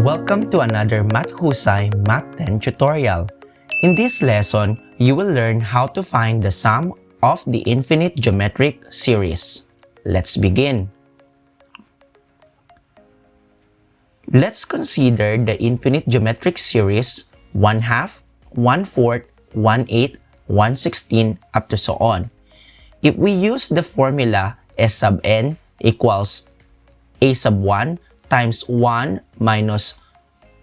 Welcome to another Mathusay Math 10 tutorial. In this lesson, you will learn how to find the sum of the infinite geometric series. Let's begin. Let's consider the infinite geometric series 1/2, 1/4, 1/8, 1/16 up to so on. If we use the formula S sub n equals a sub 1 times 1 minus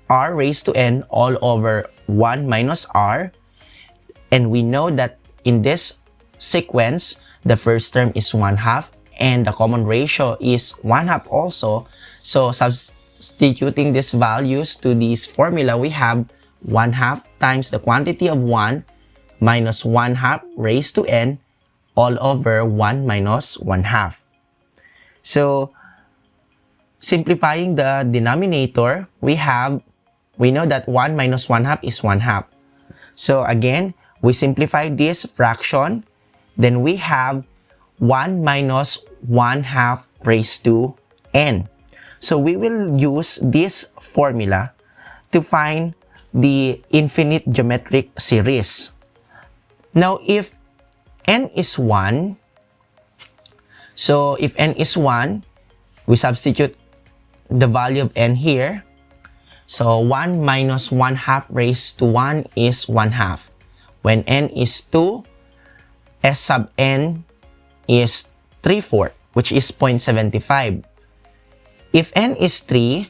r raised to n all over 1 minus r, and we know that in this sequence, the first term is 1/2 and the common ratio is 1/2 also. So substituting these values to this formula, we have 1/2 times the quantity of 1 minus 1/2 raised to n all over 1 minus 1/2. So simplifying the denominator, we know that 1 minus 1/2 is 1/2. So again, we simplify this fraction, then we have 1 minus 1/2 raised to n. So we will use this formula to find the infinite geometric series. Now, if n is 1, so if n is 1, we substitute the value of n here. So 1 minus 1/2 raised to 1 is 1/2. When n is 2, S sub n is 3/4, which is 0.75. If n is 3,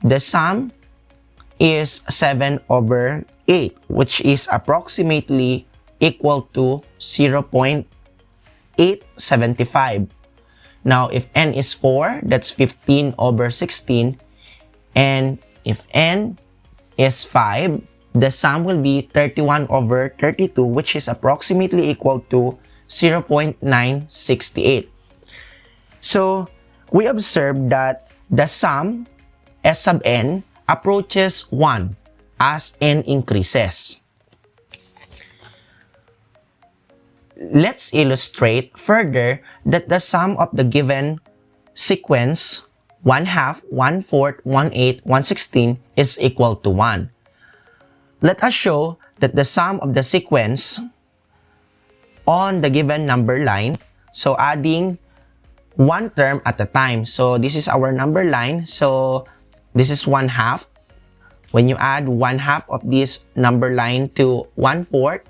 the sum is 7 over 8, which is approximately equal to 0.875. Now, if n is 4, that's 15 over 16. And if n is 5, the sum will be 31 over 32, which is approximately equal to 0.968. So, we observe that the sum, S sub n, approaches 1 as n increases. Let's illustrate further that the sum of the given sequence 1/2, 1/4, 1/8, 1/16 is equal to 1. Let us show that the sum of the sequence on the given number line, so adding one term at a time. So this is our number line, so this is 1/2. When you add 1/2 of this number line to 1/4,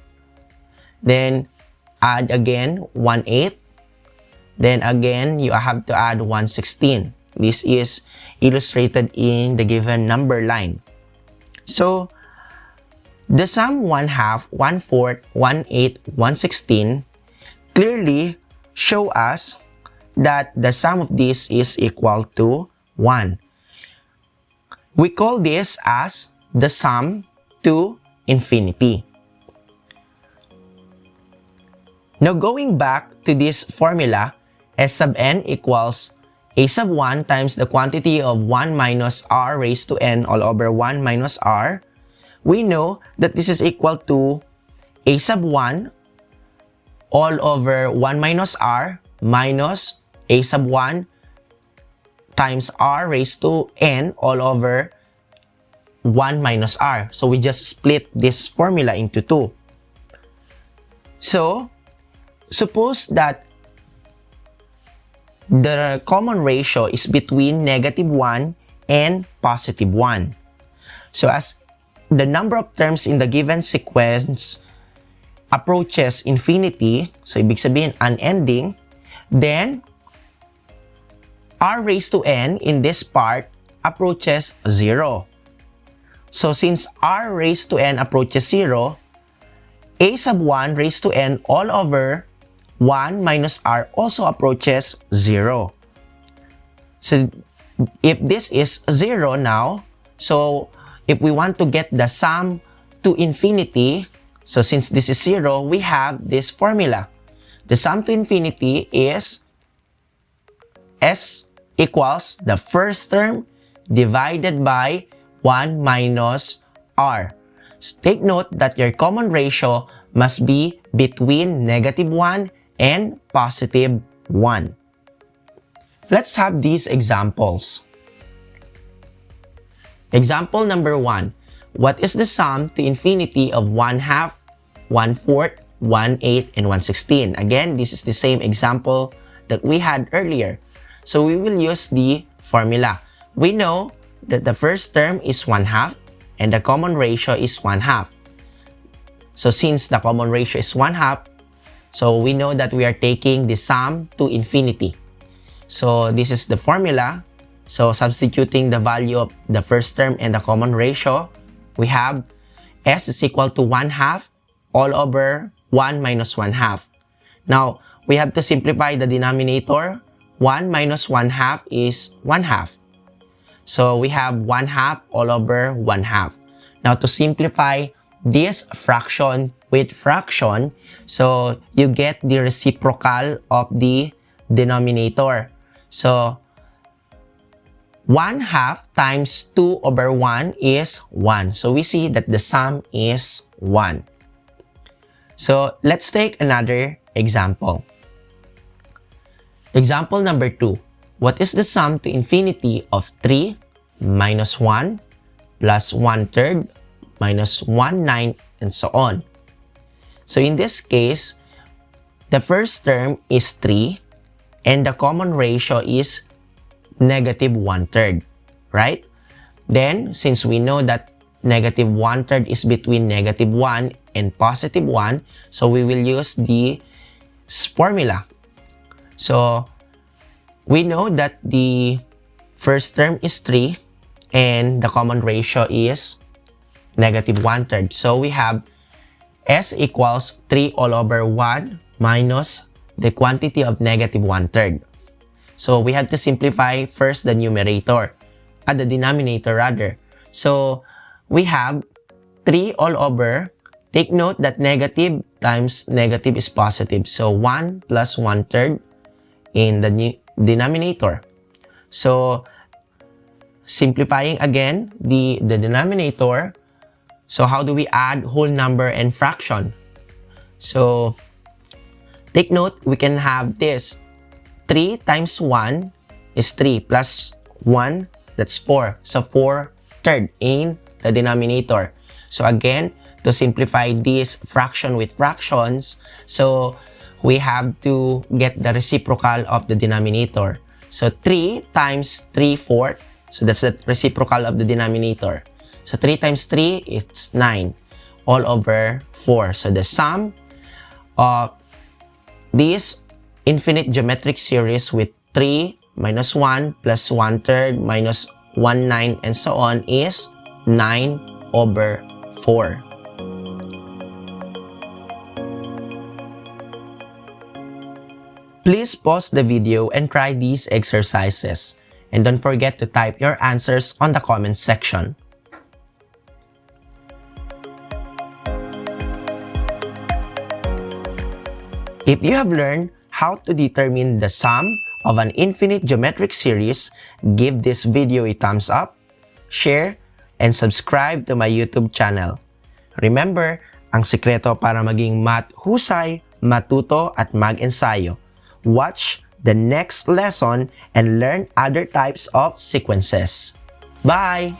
then add again 1/8, then again you have to add 1/16. This is illustrated in the given number line. So the sum 1/2, 1/4, 1/8, 1/16 clearly show us that the sum of this is equal to 1. We call this as the sum to infinity. Now, going back to this formula, S sub n equals a sub 1 times the quantity of 1 minus r raised to n all over 1 minus r. We know that this is equal to a sub 1 all over 1 minus r minus a sub 1 times r raised to n all over 1 minus r. So we just split this formula into 2. So suppose that the common ratio is between -1 and +1. So as the number of terms in the given sequence approaches infinity, so ibig sabihin unending, then r raised to n in this part approaches 0. So since r raised to n approaches 0, a sub 1 raised to n all over 1 minus r also approaches 0. So if this is 0 now, so if we want to get the sum to infinity, so since this is 0, we have this formula. The sum to infinity is S equals the first term divided by 1 minus r. So take note that your common ratio must be between -1 and +1. Let's have these examples. Example number 1. What is the sum to infinity of 1/2, 1/4, 1/8, and 1/16? Again, this is the same example that we had earlier. So we will use the formula. We know that the first term is 1/2 and the common ratio is 1/2. So since the common ratio is 1/2, so we know that we are taking the sum to infinity. So this is the formula. So substituting the value of the first term and the common ratio, we have s is equal to 1/2 all over 1 minus 1/2. Now, we have to simplify the denominator. 1 minus 1/2 is 1/2. So we have 1/2 all over 1/2. Now, to simplify this fraction with fraction, so you get the reciprocal of the denominator. So 1/2 times 2 over 1 is 1. So we see that the sum is 1. So let's take another example. Example number 2. What is the sum to infinity of 3 minus 1 plus 1/3 minus 1/9 and so on? So in this case, the first term is 3 and the common ratio is negative 1/3, right? Then, since we know that negative 1/3 is between negative 1 and positive 1, so we will use the formula. So, we know that the first term is 3 and the common ratio is negative 1/3. So, we have s equals 3 all over 1 minus the quantity of negative 1/3. So we have to simplify first the numerator, the denominator rather. So we have 3 all over. Take note that negative times negative is positive. So 1 plus 1/3 in the denominator. So simplifying again the denominator. So how do we add whole number and fraction? So take note, we can have this. 3 times 1 is 3 plus 1, that's 4. So 4/3 in the denominator. So again, to simplify this fraction with fractions, so we have to get the reciprocal of the denominator. So 3 times 3/4, so that's the reciprocal of the denominator. So 3 times 3 is 9 all over 4. So the sum of this infinite geometric series with 3 minus 1 plus 1/3 minus 1/9 and so on is 9 over 4. Please pause the video and try these exercises. And don't forget to type your answers on the comment section. If you have learned how to determine the sum of an infinite geometric series, give this video a thumbs up, share, and subscribe to my YouTube channel. Remember, ang sikreto para maging mathusay, matuto at mag-ensayo. Watch the next lesson and learn other types of sequences. Bye!